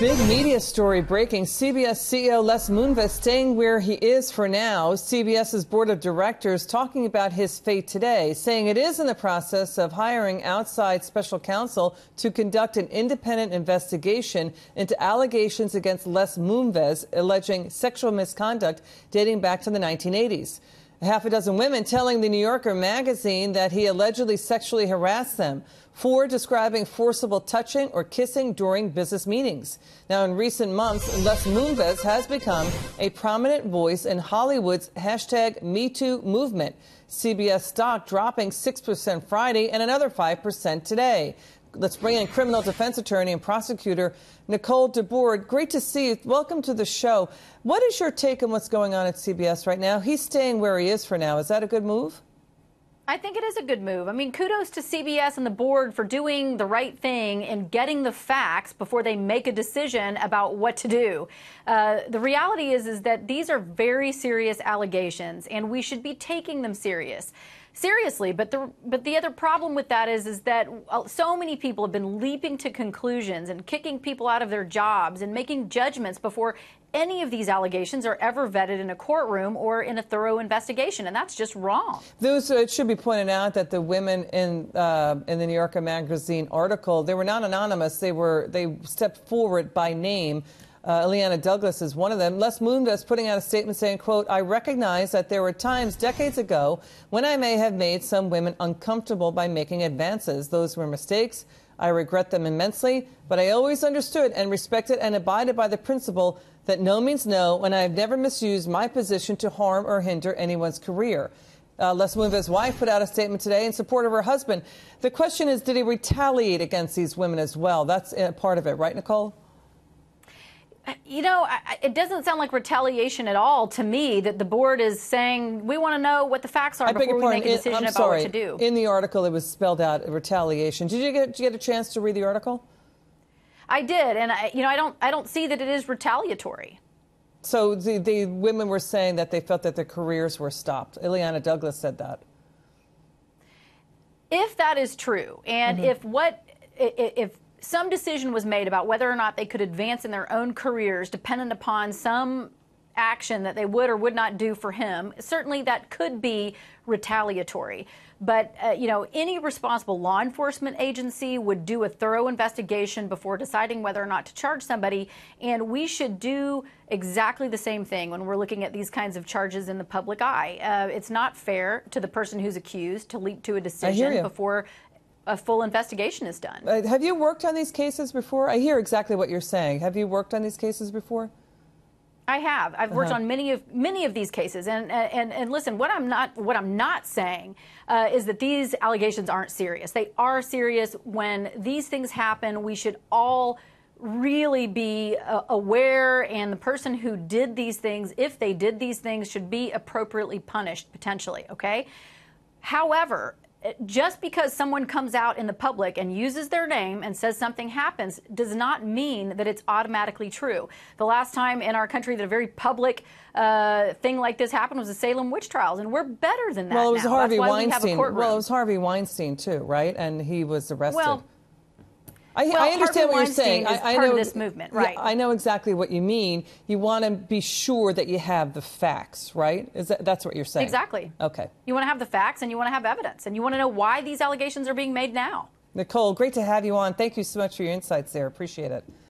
Big media story breaking. CBS CEO Leslie Moonves staying where he is for now. CBS's board of directors talking about his fate today, saying it is in the process of hiring outside special counsel to conduct an independent investigation into allegations against Leslie Moonves alleging sexual misconduct dating back to the 1980s. Half a dozen women telling the New Yorker magazine that he allegedly sexually harassed them. 4 describing forcible touching or kissing during business meetings. Now, in recent months, Leslie Moonves has become a prominent voice in Hollywood's #MeToo movement. CBS stock dropping 6% Friday and another 5% today. Let's bring in criminal defense attorney and prosecutor Nicole DeBorde. Great to see you. Welcome to the show. What is your take on what's going on at CBS right now? He's staying where he is for now. Is that a good move? I think it is a good move. I mean, kudos to CBS and the board for doing the right thing and getting the facts before they make a decision about what to do. The reality is that these are very serious allegations, and we should be taking them seriously. But the other problem with that is that so many people have been leaping to conclusions and kicking people out of their jobs and making judgments before any of these allegations are ever vetted in a courtroom or in a thorough investigation, and that's just wrong. It should be pointed out that the women in the New Yorker magazine article, they were not anonymous. They stepped forward by name. Ileana Douglas is one of them. Les Moonves putting out a statement saying, quote, "I recognize that there were times decades ago when I may have made some women uncomfortable by making advances. Those were mistakes. I regret them immensely, but I always understood and respected and abided by the principle that no means no, and I have never misused my position to harm or hinder anyone's career." Les Moonves' wife put out a statement today in support of her husband. The question is, did he retaliate against these women as well? That's part of it, right, Nicole? You know, it doesn't sound like retaliation at all to me that the board is saying we want to know what the facts are before we make a decision about what to do. In the article, it was spelled out retaliation. Did you get a chance to read the article? I did, and I don't see that it is retaliatory. So the women were saying that they felt that their careers were stopped. Ileana Douglas said that. If that is true, and if some decision was made about whether or not they could advance in their own careers dependent upon some action that they would or would not do for him, certainly that could be retaliatory. But, any responsible law enforcement agency would do a thorough investigation before deciding whether or not to charge somebody. And we should do exactly the same thing when we're looking at these kinds of charges in the public eye. It's not fair to the person who's accused to leap to a decision before a full investigation is done. Have you worked on these cases before? I hear exactly what you're saying. Have you worked on these cases before? I have. I've worked on many of these cases, and listen. What I'm not saying is that these allegations aren't serious. They are serious. When these things happen, we should all really be aware, and the person who did these things, if they did these things, should be appropriately punished potentially. Okay. However, just because someone comes out in the public and uses their name and says something happens does not mean that it's automatically true. The last time in our country that a very public thing like this happened was the Salem witch trials, and we're better than that. Well, it was now. Harvey That's why Weinstein. we have a courtroom. Well, it was Harvey Weinstein too, right? And he was arrested. Well, I understand what you're saying. I know this movement, right? Yeah, I know exactly what you mean. You want to be sure that you have the facts, right? That's what you're saying? Exactly. Okay. You want to have the facts, and you want to have evidence, and you want to know why these allegations are being made now. Nicole, great to have you on. Thank you so much for your insights there. Appreciate it.